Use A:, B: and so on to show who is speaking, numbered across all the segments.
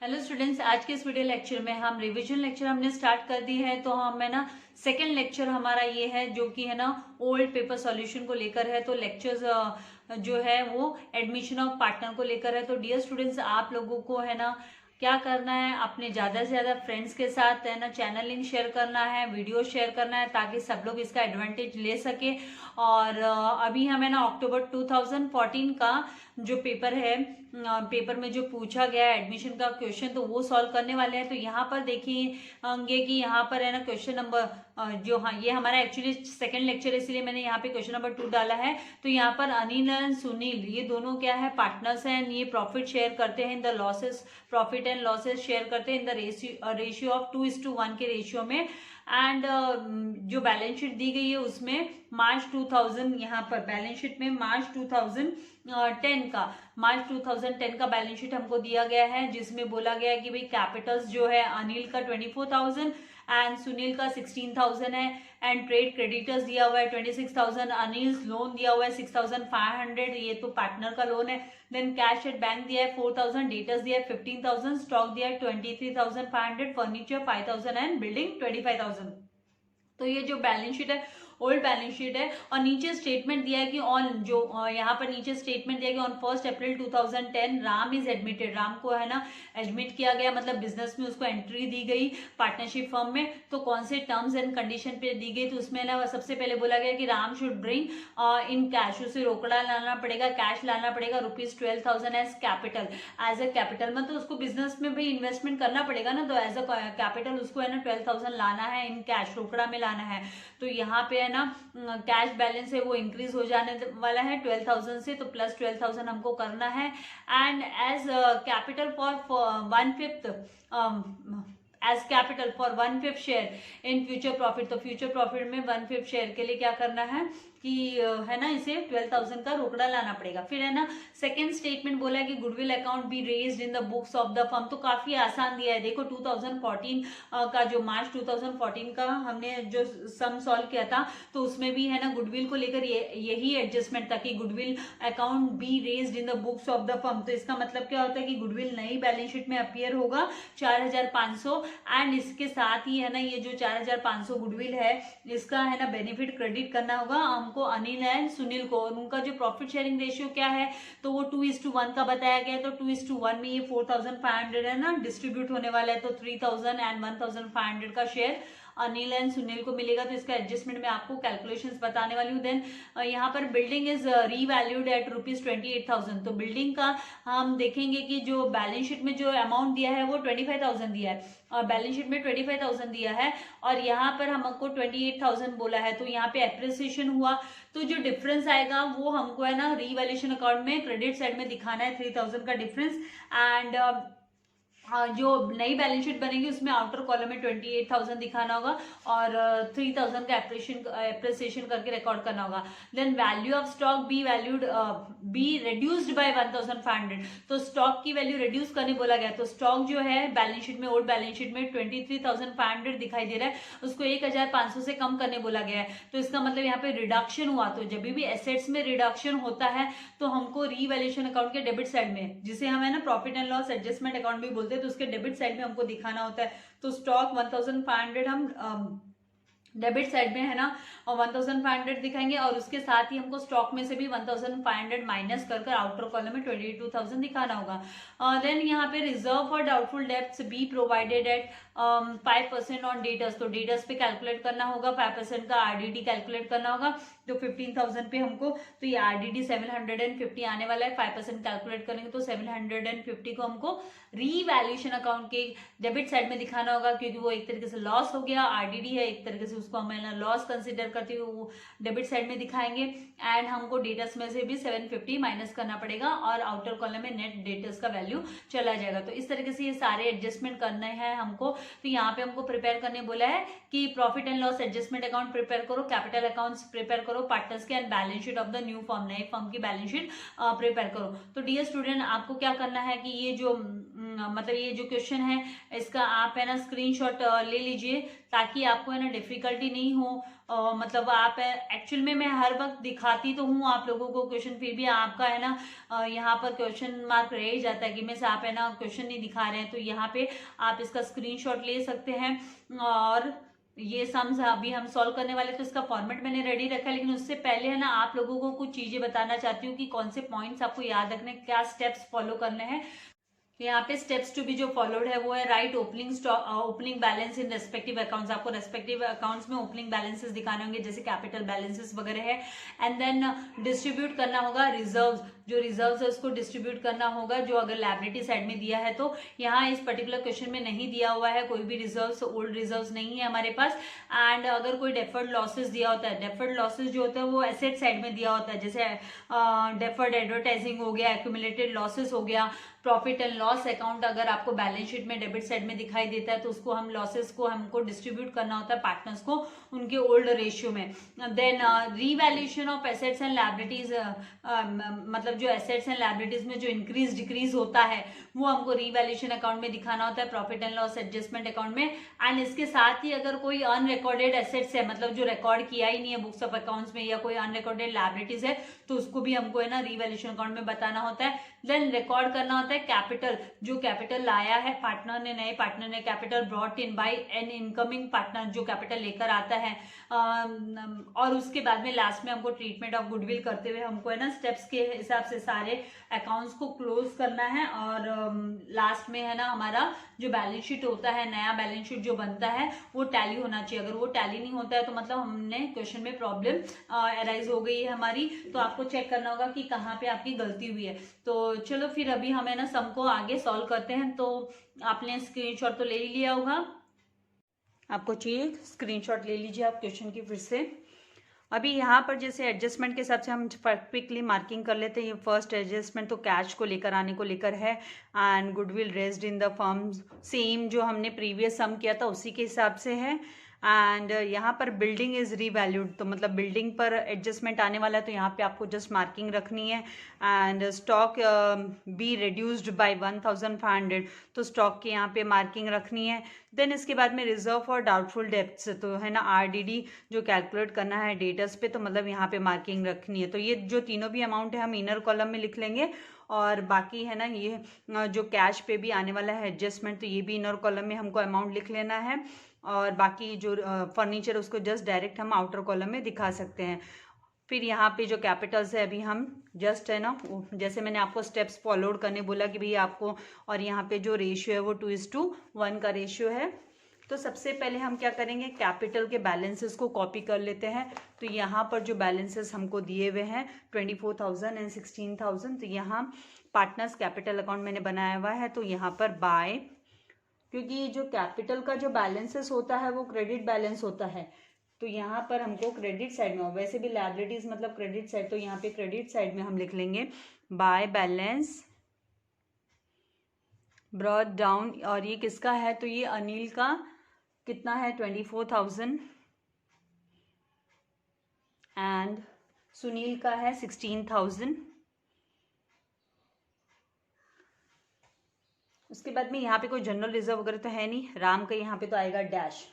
A: Hello students, आज के इस वीडियो लेक्चर में हम रिवीजन लेक्चर हमने स्टार्ट कर दी है। तो हम है ना सेकेंड लेक्चर हमारा ये है जो कि है ना ओल्ड पेपर सॉल्यूशन को लेकर है। तो लेक्चर्स जो है वो एडमिशन ऑफ पार्टनर को लेकर है। तो डियर स्टूडेंट्स, आप लोगों को है ना क्या करना है, अपने ज़्यादा से ज़्यादा फ्रेंड्स के साथ है ना चैनल लिंक शेयर करना है, वीडियो शेयर करना है ताकि सब लोग इसका एडवांटेज ले सके। और अभी हमें ना अक्टूबर 2014 का जो पेपर है, पेपर में जो पूछा गया है एडमिशन का क्वेश्चन, तो वो सॉल्व करने वाले हैं। तो यहाँ पर देखिए कि यहाँ पर है ना क्वेश्चन नंबर जो, हाँ ये हमारा एक्चुअली सेकंड लेक्चर है इसलिए मैंने यहाँ पे क्वेश्चन नंबर 2 डाला है। तो यहाँ पर अनिल एंड सुनील ये दोनों क्या है, पार्टनर्स हैं। ये प्रॉफिट शेयर करते हैं in the losses, profit and losses share करते हैं इन द रेशियो ऑफ 2:1 के रेशियो में। एंड जो बैलेंस शीट दी गई है उसमें मार्च 2000, यहाँ पर बैलेंस शीट में मार्च 2010 का बैलेंस शीट हमको दिया गया है, जिसमें बोला गया है कि भाई कैपिटल्स जो है अनिल का 24,000 एंड सुनील का 16,000 है। एंड ट्रेड क्रेडिटर्स दिया हुआ है 26,000, अनिल लोन दिया हुआ है 6,500, ये तो पार्टनर का लोन है। देन कैश एट बैंक दिया है 4,000, डेटर्स दिया है 15,000, स्टॉक दिया है 23,500, फर्नीचर 5,000 एंड बिल्डिंग 25,000। तो ये जो बैलेंस शीट है ओल्ड बैलेंस शीट है। और नीचे स्टेटमेंट दिया है कि ऑन जो यहाँ पर नीचे स्टेटमेंट दिया है कि on 1 April 2010 Ram is admitted, Ram को है ना एडमिट किया गया, मतलब बिजनेस में उसको एंट्री दी गई पार्टनरशिप फर्म में। तो कौन से टर्म्स एंड कंडीशन पे दी गई, तो उसमें ना सबसे पहले बोला गया कि Ram should bring in cash, उसे रोकड़ा लाना पड़ेगा, कैश लाना पड़ेगा ₹12,000 as capital, as a capital. मतलब उसको बिजनेस में भी इन्वेस्टमेंट करना पड़ेगा ना, तो एज अ कैपिटल उसको है ना 12,000 लाना है, इन कैश रोकड़ा में लाना है। तो यहाँ पे है ना कैश बैलेंस है वो इंक्रीज हो जाने वाला है 12,000 से, तो प्लस 12,000 हमको करना है। And as capital for 1/5 as capital for 1/5 share in future profit. तो फ्यूचर प्रॉफिट में 1/5 शेयर के लिए क्या करना है कि है ना इसे 12,000 का रोकड़ा लाना पड़ेगा। फिर है ना सेकेंड स्टेटमेंट बोला है कि goodwill account be raised in the books of the firm. तो काफी आसान दिया है, देखो 2014 का जो मार्च 2014 का हमने जो सम सॉल्व किया था, तो उसमें भी है ना गुडविल को लेकर यही एडजस्टमेंट था कि goodwill account be raised in the books of the firm. तो इसका मतलब क्या होता है कि गुडविल नई बैलेंस शीट में अपीयर होगा 4,500। एंड इसके साथ ही है ना ये जो 4,500 गुडविल है इसका है ना बेनिफिट क्रेडिट करना होगा हमको अनिल एंड सुनील को। और उनका जो प्रॉफिट शेयरिंग रेशियो क्या है, तो वो 2:1 का बताया गया है। तो 2:1 में ये 4,500 है ना डिस्ट्रीब्यूट होने वाला है। तो 3,000 एंड 1,500 का शेयर अनिल एंड सुनील को मिलेगा। तो इसका एडजस्टमेंट में आपको कैलकुलेशंस बताने वाली हूँ। देन यहाँ पर बिल्डिंग इज रीवैल्यूड एट ₹28,000। तो बिल्डिंग का हम देखेंगे कि जो बैलेंस शीट में जो अमाउंट दिया है वो 25,000 दिया है, और बैलेंस शीट में 25,000 दिया है, और यहाँ पर हमको 28,000 बोला है। तो यहाँ पे एप्रिसिएशन हुआ, तो जो डिफरेंस आएगा वो हमको है ना रीवैल्यूएशन अकाउंट में क्रेडिट साइड में दिखाना है, 3,000 का डिफरेंस। एंड जो नई बैलेंस शीट बनेगी उसमें आउटर कॉलम में 28,000 दिखाना होगा और 3,000 का एप्रिसिएशन करके रिकॉर्ड करना होगा। Then value of stock be reduced by 1,500। तो स्टॉक की वैल्यू रिड्यूस करने बोला गया। तो स्टॉक जो है बैलेंस शीट में, ओल्ड बैलेंस शीट में 23,500 दिखाई दे रहा है, उसको 1,500 से कम करने बोला गया है। तो इसका मतलब यहाँ पे रिडक्शन हुआ। तो जब भी एसेट्स में रिडक्शन होता है तो हमको रीवैल्यूएशन अकाउंट के डेबिट साइड में, जिसे हम है ना profit and loss adjustment account भी बोलते हैं, तो उसके डेबिट साइड में हमको दिखाना होता है। तो स्टॉक 1,500 हम डेबिट साइड में है ना और 1,500 दिखाएंगे, और उसके साथ ही हमको स्टॉक में से भी 1,500 माइनस कर आउटर कॉलम में 22,000 दिखाना होगा। देन यहाँ पे reserve for doubtful debts be provided at 5% on debtors. तो डेटर्स पे कैलकुलेट करना होगा, 5% का आरडीडी कैलकुलेट करना होगा। तो 15,000 पे हमको, तो ये आरडीडी 750 आने वाला है, 5% कैलकुलेट करेंगे तो 750 को हमको रीवैल्यूएशन अकाउंट के डेबिट साइड में दिखाना होगा, क्योंकि वो एक तरीके से लॉस हो गया, आरडीडी है एक तरीके से उसको हम लॉस कंसिडर करते हुए वो डेबिट साइड में दिखाएंगे। एंड हमको डेटर्स में से भी 750 माइनस करना पड़ेगा और आउटर कॉलम में नेट डेटर्स का वैल्यू चला जाएगा। तो इस तरीके से ये सारे एडजस्टमेंट करने हैं हमको। तो यहाँ पे हमको प्रिपेयर करने बोला है कि profit and loss adjustment account prepare करो, कैपिटल अकाउंट्स प्रिपेयर करो, पार्टनर्स के and balance sheet of the new firm, नए फर्म की बैलेंस शीट प्रिपेयर करो। तो डियर स्टूडेंट, आपको क्या करना है कि ये जो मतलब ये जो क्वेश्चन है इसका आप है ना स्क्रीनशॉट ले लीजिए, ताकि आपको है ना डिफिकल्टी नहीं हो मतलब आप एक्चुअल में मैं हर वक्त दिखाती तो हूँ आप लोगों को क्वेश्चन, फिर भी आपका है ना यहाँ पर क्वेश्चन मार्क रह ही जाता है कि में से आप है ना क्वेश्चन नहीं दिखा रहे हैं। तो यहाँ पे आप इसका स्क्रीनशॉट ले सकते हैं। और ये सम्स अभी हम सॉल्व करने वाले, तो इसका फॉर्मेट मैंने रेडी रखा है। लेकिन उससे पहले है ना आप लोगों को कुछ चीजें बताना चाहती हूँ कि कौन से पॉइंट्स आपको याद रखने, क्या स्टेप्स फॉलो करने हैं। यहाँ पे स्टेप्स टू बी जो फॉलोड है वो है right opening balance in respective accounts. आपको रेस्पेक्टिव अकाउंट्स में ओपनिंग बैलेंसेस दिखाने होंगे, जैसे कैपिटल बैलेंसेस वगैरह है। एंड देन डिस्ट्रीब्यूट करना होगा रिजर्व्स, जो रिजर्व्स है उसको डिस्ट्रीब्यूट करना होगा, जो अगर लायबिलिटी साइड में दिया है। तो यहाँ इस पर्टिकुलर क्वेश्चन में नहीं दिया हुआ है कोई भी रिजर्व्स, ओल्ड रिजर्व्स नहीं है हमारे पास। एंड अगर कोई डेफर्ड लॉसेस दिया होता है, डेफर्ड लॉसेस जो होता है वो एसेट साइड में दिया होता है, जैसे डेफर्ड एडवर्टाइजिंग हो गया, एक्यूमुलेटेड लॉसेस हो गया। प्रॉफिट एंड लॉस अकाउंट अगर आपको बैलेंस शीट में डेबिट साइड में दिखाई देता है तो उसको हम लॉसेस को हमको डिस्ट्रीब्यूट करना होता है पार्टनर्स को उनके ओल्ड रेशियो में। Then revaluation of assets and liabilities, मतलब जो एसेट्स एंड लायबिलिटीज में जो इंक्रीज डिक्रीज होता है वो हमको रीवैल्यूएशन अकाउंट में दिखाना होता है, profit and loss adjustment account में। एंड इसके साथ ही अगर कोई अनरिकॉर्डेड एसेट्स है, मतलब जो रिकॉर्ड किया ही नहीं है बुक्स ऑफ अकाउंट्स में, या कोई अनरिकॉर्डेड लायबिलिटीज है, तो उसको भी हमको है ना रीवैल्यूएशन अकाउंट में बताना होता है। देन रिकॉर्ड करना होता है कैपिटल, जो कैपिटल लाया है पार्टनर ने, नए पार्टनर ने, capital brought in by N incoming partner, जो कैपिटल लेकर आता है। और उसके बाद में लास्ट में हमको ट्रीटमेंट ऑफ गुडविल करते हुए हमको है ना स्टेप्स के हिसाब से सारे अकाउंट्स को क्लोज करना है। और लास्ट में है ना हमारा जो बैलेंस शीट होता है, नया बैलेंस शीट जो बनता है वो टैली होना चाहिए। अगर वो टैली नहीं होता है तो मतलब हमने क्वेश्चन में प्रॉब्लम अराइज हो गई है हमारी, तो आपको चेक करना होगा कि कहाँ पे आपकी गलती हुई है। तो चलो फिर अभी हमें ना सम को आगे सॉल्व करते हैं। तो आपने स्क्रीनशॉट तो ले ही लिया होगा, आपको चाहिए स्क्रीनशॉट ले लीजिए आप क्वेश्चन की फिर से। अभी यहाँ पर जैसे एडजस्टमेंट के हिसाब से हम क्विकली मार्किंग कर लेते हैं। ये फर्स्ट एडजस्टमेंट तो कैश को लेकर आने को लेकर है, and goodwill raised in the firm, same जो हमने प्रीवियस सम किया था उसी के हिसाब से है। एंड यहाँ पर बिल्डिंग इज रीवैल्यूड, तो मतलब बिल्डिंग पर एडजस्टमेंट आने वाला है, तो यहाँ पे आपको जस्ट मार्किंग रखनी है। And stock be reduced bye 1500, तो स्टॉक के यहाँ पे मार्किंग रखनी है। देन इसके बाद में रिजर्व फॉर डाउटफुल डेब्ट्स, तो है ना आरडीडी जो कैलकुलेट करना है डेटर्स पे, तो मतलब यहाँ पे मार्किंग रखनी है। तो ये जो तीनों भी अमाउंट है हम इनर कॉलम में लिख लेंगे, और बाकी है ना ये जो कैश पे भी आने वाला है एडजस्टमेंट, तो ये भी इनर कॉलम में हमको अमाउंट लिख लेना है। और बाकी जो फर्नीचर उसको जस्ट डायरेक्ट हम आउटर कॉलम में दिखा सकते हैं। फिर यहाँ पे जो कैपिटल्स है अभी हम जस्ट है ना, जैसे मैंने आपको स्टेप्स फॉलोड करने बोला कि भाई आपको, और यहाँ पे जो रेशियो है वो 2:1 का रेशियो है। तो सबसे पहले हम क्या करेंगे, कैपिटल के बैलेंसेस को कॉपी कर लेते हैं। तो यहाँ पर जो बैलेंसेस हमको दिए हुए हैं 24,000 एंड 16,000, तो यहाँ पार्टनर्स कैपिटल अकाउंट मैंने बनाया हुआ है। तो यहाँ पर बाय, क्योंकि जो कैपिटल का जो बैलेंसेस होता है वो क्रेडिट बैलेंस होता है, तो यहाँ पर हमको क्रेडिट साइड में, वैसे भी लायबिलिटीज मतलब क्रेडिट साइड, तो यहाँ पे क्रेडिट साइड में हम लिख लेंगे बाय बैलेंस ब्रॉट डाउन। और ये किसका है, तो ये अनिल का कितना है 24,000, एंड सुनील का है 16,000। उसके बाद में यहाँ पे कोई जनरल रिजर्व वगैरह तो है नहीं, राम का यहाँ पे तो आएगा डैश।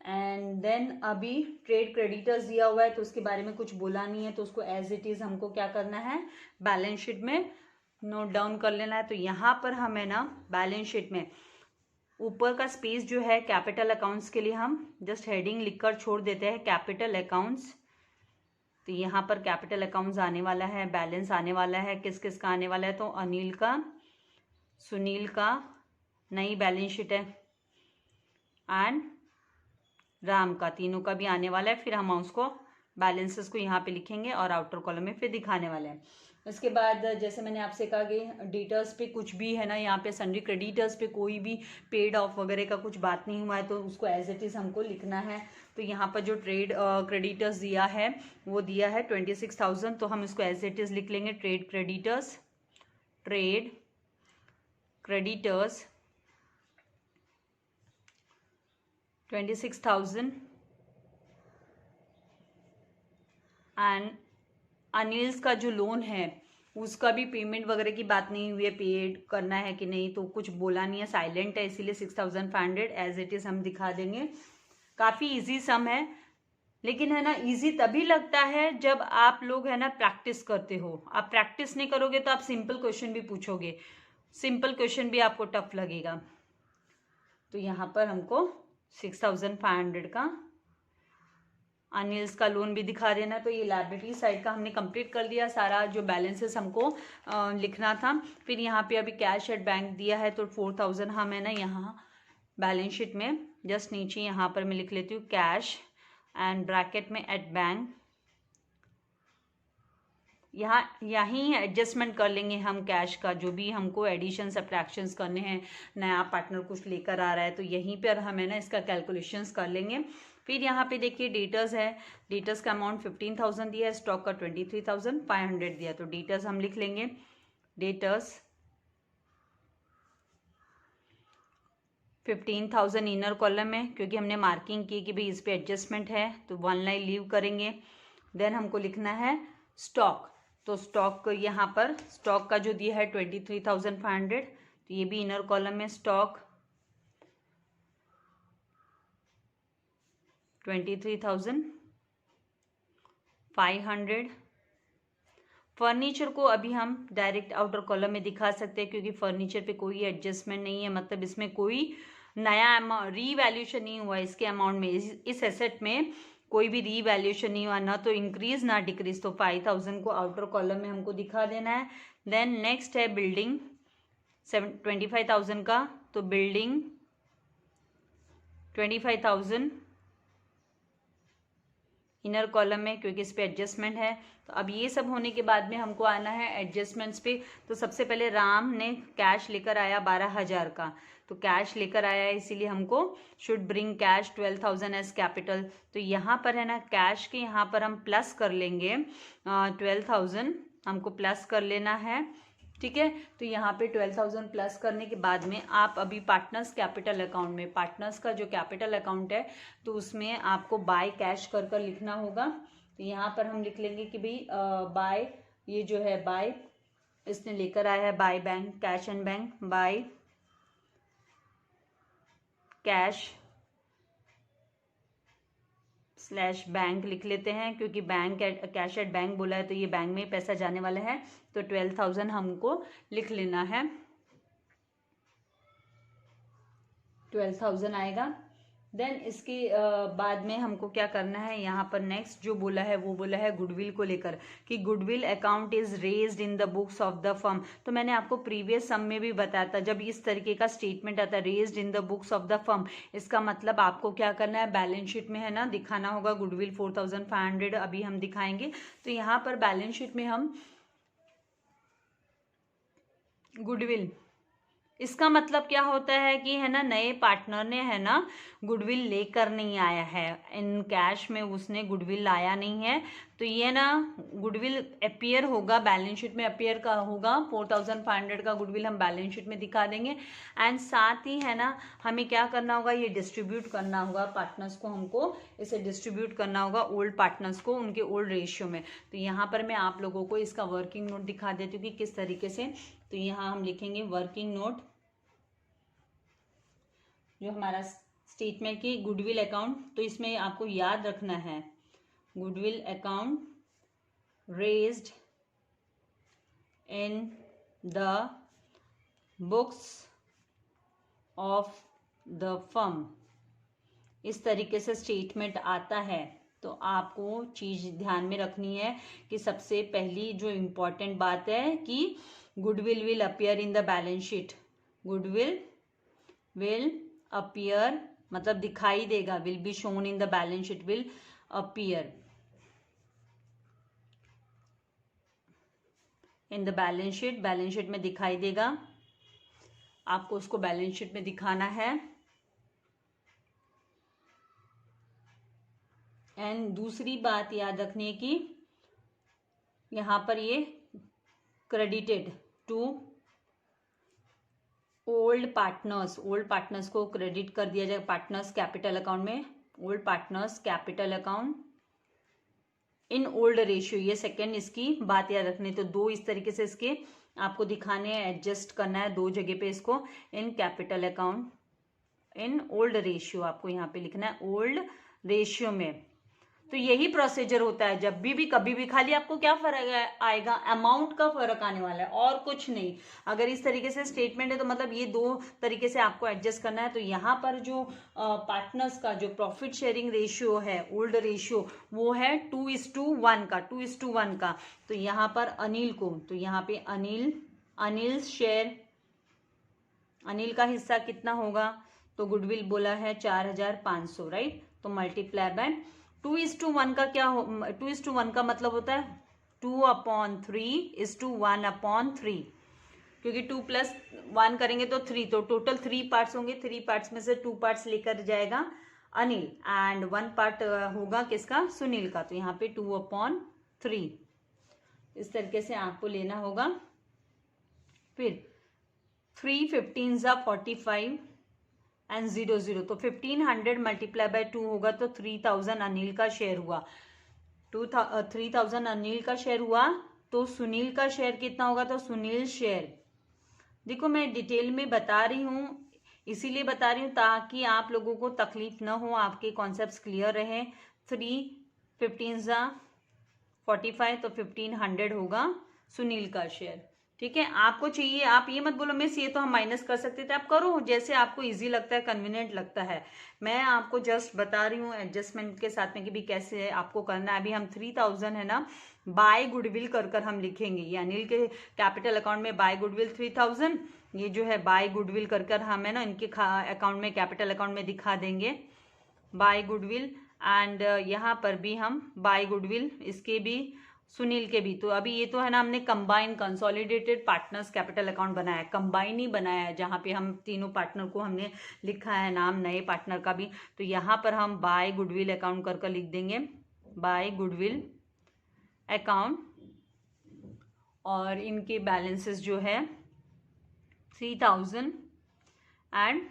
A: एंड देन अभी ट्रेड क्रेडिटर्स दिया हुआ है, तो उसके बारे में कुछ बोला नहीं है, तो उसको एज इट इज हमको क्या करना है बैलेंस शीट में नोट डाउन कर लेना है। तो यहाँ पर हम है ना बैलेंस शीट में ऊपर का स्पेस जो है कैपिटल अकाउंट्स के लिए हम जस्ट हेडिंग लिखकर छोड़ देते हैं कैपिटल अकाउंट्स। तो यहाँ पर कैपिटल अकाउंट्स आने वाला है, बैलेंस आने वाला है, किस किस का आने वाला है, तो अनिल का, सुनील का नई बैलेंस शीट है, एंड राम का, तीनों का भी आने वाला है। फिर हम उसको बैलेंसेस को यहाँ पे लिखेंगे और आउटर कॉलम में फिर दिखाने वाले हैं। उसके बाद जैसे मैंने आपसे कहा कि डेटर्स पे कुछ भी है ना, यहाँ पे सन्ड्री क्रेडिटर्स पे कोई भी पेड ऑफ वगैरह का कुछ बात नहीं हुआ है, तो उसको एज इट इज़ हमको लिखना है। तो यहाँ पर जो ट्रेड क्रेडिटर्स दिया है वो दिया है 26,000, तो हम इसको एज इट इज़ लिख लेंगे ट्रेड क्रेडिटर्स 26,000। एंड अनिल्स का जो लोन है उसका भी पेमेंट वगैरह की बात नहीं हुई है, पेड करना है कि नहीं, तो कुछ बोला नहीं है, साइलेंट है, इसीलिए 6,500 एज इट इज़ हम दिखा देंगे। काफ़ी इजी सम है, लेकिन है ना इजी तभी लगता है जब आप लोग है ना प्रैक्टिस करते हो। आप प्रैक्टिस नहीं करोगे तो आप सिंपल क्वेश्चन भी पूछोगे, सिंपल क्वेश्चन भी आपको टफ लगेगा। तो यहाँ पर हमको 6500 का अनिल्स का लोन भी दिखा देना। तो ये लायबिलिटी साइड का हमने कंप्लीट कर दिया, सारा जो बैलेंसेस हमको लिखना था। फिर यहाँ पे अभी कैश एट बैंक दिया है तो 4000 हम है ना यहाँ बैलेंस शीट में जस्ट नीचे यहाँ पर मैं लिख लेती हूँ कैश एंड ब्रैकेट में एट बैंक। यहीं एडजस्टमेंट कर लेंगे हम कैश का, जो भी हमको एडिशन सब्ट्रैक्शंस करने हैं, नया पार्टनर कुछ लेकर आ रहा है तो यहीं पर हम है ना इसका कैलकुलेशंस कर लेंगे। फिर यहाँ पे देखिए डेटर्स है, डेटर्स का अमाउंट 15,000 दिया है, स्टॉक का 23,500 दिया, तो डेटर्स हम लिख लेंगे डेटर्स 15,000 इनर कॉलम में, क्योंकि हमने मार्किंग की कि भाई इस पे एडजस्टमेंट है तो 1 लाइन लीव करेंगे। देन हमको लिखना है स्टॉक, तो स्टॉक यहाँ पर स्टॉक का जो दिया है 23,500, तो ये भी इनर कॉलम में स्टॉक 23,500। फर्नीचर को अभी हम डायरेक्ट आउटर कॉलम में दिखा सकते हैं क्योंकि फर्नीचर पे कोई एडजस्टमेंट नहीं है, मतलब इसमें कोई नया रीवैल्यूएशन नहीं हुआ इसके अमाउंट में, इस एसेट में कोई भी रीवैल्यूएशन नहीं हुआ, ना तो इंक्रीज ना डिक्रीज, तो 5,000 को आउटर कॉलम में हमको दिखा देना है। देन नेक्स्ट है बिल्डिंग 25,000 का, तो बिल्डिंग 25,000 इनर कॉलम में क्योंकि इस पे एडजस्टमेंट है। तो अब ये सब होने के बाद में हमको आना है एडजस्टमेंट्स पे। तो सबसे पहले राम ने कैश लेकर आया 12,000 का, तो कैश लेकर आया है इसीलिए हमको should bring cash 12,000 as capital. तो यहाँ पर है ना कैश के यहाँ पर हम प्लस कर लेंगे 12,000 हमको प्लस कर लेना है, ठीक है। तो यहाँ पे 12,000 प्लस करने के बाद में आप अभी पार्टनर्स कैपिटल अकाउंट में, पार्टनर्स का जो कैपिटल अकाउंट है तो उसमें आपको बाय कैश कर कर लिखना होगा। तो यहाँ पर हम लिख लेंगे कि भाई बाय, ये जो है बाय इसने लेकर आया है by bank cash and bank, by cash slash bank लिख लेते हैं क्योंकि बैंक कैश एट बैंक बोला है तो ये बैंक में पैसा जाने वाला है, तो 12,000 हमको लिख लेना है, 12,000 आएगा। देन इसके बाद में हमको क्या करना है, यहाँ पर नेक्स्ट जो बोला है वो बोला है गुडविल को लेकर कि goodwill account is raised in the books of the firm. तो मैंने आपको प्रीवियस सम में भी बताया था जब इस तरीके का स्टेटमेंट आता है raised in the books of the firm, इसका मतलब आपको क्या करना है बैलेंस शीट में है ना दिखाना होगा गुडविल 4,500 अभी हम दिखाएंगे। तो यहाँ पर बैलेंस शीट में हम गुडविल, इसका मतलब क्या होता है कि है ना नए पार्टनर ने है ना गुडविल लेकर नहीं आया है, इन कैश में उसने गुडविल लाया नहीं है, तो ये ना गुडविल अपीयर होगा बैलेंस शीट में, अपीयर का होगा 4,500 का गुडविल हम बैलेंस शीट में दिखा देंगे। एंड साथ ही है ना हमें क्या करना होगा, ये डिस्ट्रीब्यूट करना होगा पार्टनर्स को, हमको इसे डिस्ट्रीब्यूट करना होगा ओल्ड पार्टनर्स को उनके ओल्ड रेशियो में। तो यहाँ पर मैं आप लोगों को इसका वर्किंग नोट दिखा देती हूँ कि किस तरीके से। तो यहाँ हम लिखेंगे वर्किंग नोट, जो हमारा स्टेटमेंट की गुडविल अकाउंट, तो इसमें आपको याद रखना है goodwill account raised in the books of the firm, इस तरीके से स्टेटमेंट आता है। तो आपको चीज ध्यान में रखनी है कि सबसे पहली जो इम्पोर्टेंट बात है कि goodwill will appear in the balance sheet, goodwill will appear मतलब दिखाई देगा, will be shown in the balance sheet, will appear in the balance sheet, balance sheet में दिखाई देगा, आपको उसको बैलेंस शीट में दिखाना है। एंड दूसरी बात याद रखनी है कि यहां पर ये क्रेडिटेड टू ओल्ड पार्टनर्स को क्रेडिट कर दिया जाएगा पार्टनर्स कैपिटल अकाउंट में, old partners capital account in old ratio, ये सेकेंड इसकी बात याद रखनी। तो दो इस तरीके से इसके आपको दिखाने हैं, एडजस्ट करना है दो जगह पे इसको, in capital account in old ratio आपको यहाँ पे लिखना है ओल्ड रेशियो में। तो यही प्रोसीजर होता है जब भी कभी भी, खाली आपको क्या फर्क आएगा, अमाउंट का फर्क आने वाला है और कुछ नहीं। अगर इस तरीके से स्टेटमेंट है तो मतलब ये दो तरीके से आपको एडजस्ट करना है। तो यहाँ पर जो पार्टनर्स का जो प्रॉफिट शेयरिंग रेशियो है, ओल्ड रेशियो, वो है 2:1 का, 2:1 का। तो यहाँ पर अनिल को, तो यहाँ पे अनिल शेयर, अनिल का हिस्सा कितना होगा, तो गुडविल बोला है 4500, राइट। तो मल्टीप्लाई बाय 2:1 का क्या हो, 2:1 का मतलब होता है 2/3:1/3, क्योंकि 2+1 करेंगे तो 3, तो टोटल 3 पार्ट्स होंगे। 3 पार्ट्स में से 2 पार्ट्स लेकर जाएगा अनिल एंड 1 पार्ट होगा किसका, सुनील का। तो यहाँ पे 2/3 इस तरीके से आपको लेना होगा। फिर 3 15 45 एंड 0 तो 1500 मल्टीप्लाई बाय 2 होगा तो 3000 अनिल का शेयर हुआ। 3000 अनिल का शेयर हुआ। तो सुनील का शेयर कितना होगा, तो सुनील शेयर, देखो मैं डिटेल में बता रही हूँ, इसीलिए बता रही हूँ ताकि आप लोगों को तकलीफ ना हो, आपके कॉन्सेप्ट्स क्लियर रहे। 3 15 45 तो 1500 होगा सुनील का शेयर, ठीक है। आपको चाहिए, आप ये मत बोलो मिस ये तो हम माइनस कर सकते थे, आप करो जैसे आपको इजी लगता है, कन्वीनियंट लगता है। मैं आपको जस्ट बता रही हूँ एडजस्टमेंट के साथ में कि भी कैसे आपको करना है। अभी हम 3000 है ना, बाय गुडविल कर हम लिखेंगे। ये अनिल के कैपिटल अकाउंट में बाय गुडविल 3000, ये जो है बाय गुडविल कर हम है ना इनके अकाउंट में, कैपिटल अकाउंट में दिखा देंगे बाय गुडविल। एंड यहाँ पर भी हम बाय गुडविल, इसके भी, सुनील के भी। तो अभी ये तो है ना हमने combine consolidated partners capital account बनाया है, कंबाइन ही बनाया है, जहाँ पे हम तीनों पार्टनर को हमने लिखा है नाम, नए पार्टनर का भी। तो यहाँ पर हम बाय गुडविल अकाउंट कर लिख देंगे, बाय गुडविल अकाउंट। और इनके बैलेंसेस जो है 3000 एंड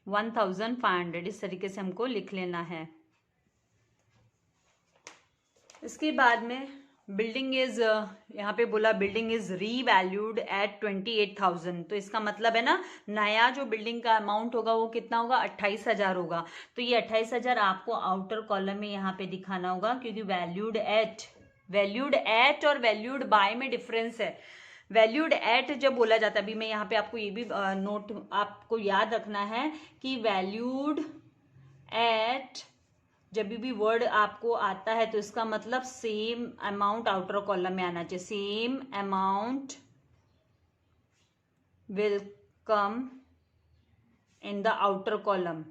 A: 1500, इस तरीके से हमको लिख लेना है। इसके बाद में बिल्डिंग इज, यहाँ पे बोला बिल्डिंग इज रीवैल्यूड एट 28,000। तो इसका मतलब है ना नया जो बिल्डिंग का अमाउंट होगा वो कितना होगा, 28,000 होगा। तो ये 28,000 आपको आउटर कॉलम में यहाँ पे दिखाना होगा, क्योंकि वैल्यूड एट और वैल्यूड बाय में डिफरेंस है। वैल्यूड एट जब बोला जाता है, अभी मैं यहाँ पे आपको ये भी नोट आपको याद रखना है कि वैल्यूड एट जब भी वर्ड आपको आता है तो इसका मतलब सेम अमाउंट आउटर कॉलम में आना चाहिए। Same amount will come in the outer column.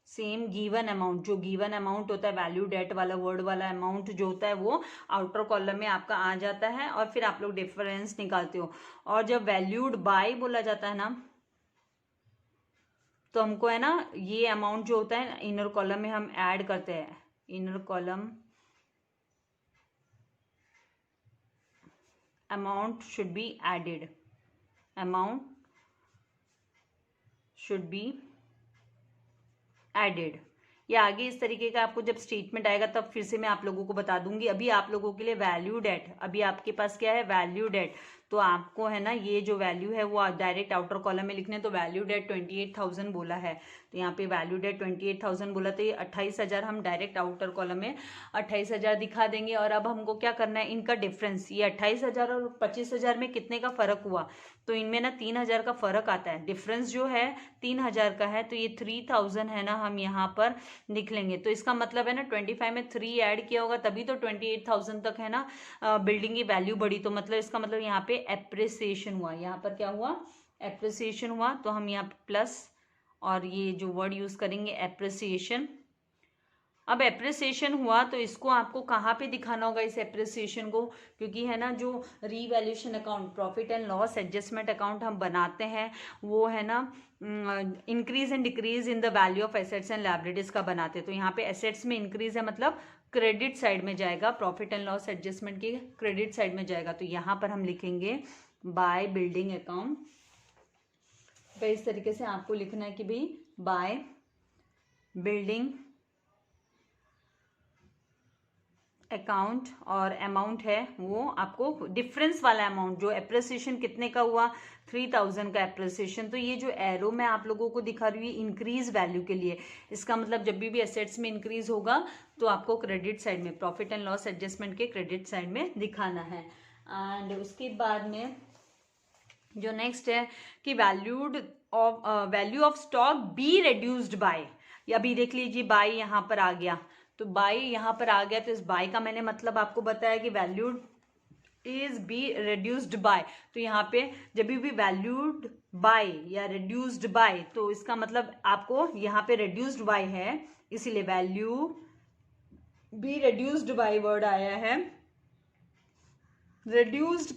A: Same given amount, जो गिवन अमाउंट होता है वैल्यू डेट वाला वर्ड वाला अमाउंट जो होता है वो आउटर कॉलम में आपका आ जाता है, और फिर आप लोग डिफरेंस निकालते हो। और जब वैल्यूड बाय बोला जाता है ना, तो हमको है ना ये अमाउंट जो होता है इनर कॉलम में हम ऐड करते हैं। Inner column amount should be added, amount should be added. या आगे इस तरीके का आपको जब स्टेटमेंट आएगा तब फिर से मैं आप लोगों को बता दूंगी। अभी आप लोगों के लिए वैल्यू डेट, अभी आपके पास क्या है, वैल्यू डेट। तो आपको है ना ये जो वैल्यू है वो डायरेक्ट आउटर कॉलम में लिखने, तो वैल्यू डेट 28,000 बोला है, तो यहाँ पे वैल्यू डेट 28,000 बोला, तो ये 28,000 हम डायरेक्ट आउटर कॉलम में 28,000 दिखा देंगे। और अब हमको क्या करना है, इनका डिफरेंस, ये 28,000 और 25,000 में कितने का फर्क हुआ, तो इनमें ना 3,000 का फर्क आता है, डिफरेंस जो है 3,000 का है। तो ये 3,000 है ना हम यहाँ पर लिख लेंगे। तो इसका मतलब है ना 25 में 3 ऐड किया होगा तभी तो 28,000 तक है ना बिल्डिंग की वैल्यू बढ़ी। तो मतलब इसका मतलब यहाँ पे एप्रिसिएशन हुआ, यहाँ पर क्या हुआ, एप्रिसिएशन हुआ। तो हम यहाँ प्लस और ये जो वर्ड यूज करेंगे एप्रिसिएशन। अब एप्रिसिएशन हुआ तो इसको आपको कहाँ पे दिखाना होगा इस एप्रिसिएशन को, क्योंकि है ना जो revaluation account, profit and loss adjustment account हम बनाते हैं वो है ना increase and decrease in the value of assets and liabilities का बनाते हैं। तो यहाँ पे एसेट्स में इंक्रीज है मतलब क्रेडिट साइड में जाएगा, प्रॉफिट एंड लॉस एडजस्टमेंट के क्रेडिट साइड में जाएगा। तो यहाँ पर हम लिखेंगे बाय बिल्डिंग अकाउंट। तो इस तरीके से आपको लिखना है कि भाई बाय बिल्डिंग अकाउंट और अमाउंट है वो आपको डिफरेंस वाला अमाउंट, जो एप्रिसिएशन कितने का हुआ 3000 का एप्रिसिएशन। तो ये जो एरो मैं आप लोगों को दिखा रही हूँ इंक्रीज वैल्यू के लिए, इसका मतलब जब भी एसेट्स में इंक्रीज होगा तो आपको क्रेडिट साइड में प्रॉफिट एंड लॉस एडजस्टमेंट के क्रेडिट साइड में दिखाना है। एंड उसके बाद में जो नेक्स्ट है कि value of stock be reduced bye, अभी देख लीजिए बाय यहाँ पर आ गया, तो बाय यहाँ पर आ गया, तो इस बाय का मैंने मतलब आपको बताया कि valued is B reduced bye. तो यहाँ पे जब भी वैल्यूड बाय या रिड्यूस्ड बाय, तो इसका मतलब आपको यहाँ पे रिड्यूस्ड बाय है, इसीलिए value B reduced by word आया है। रिड्यूस्ड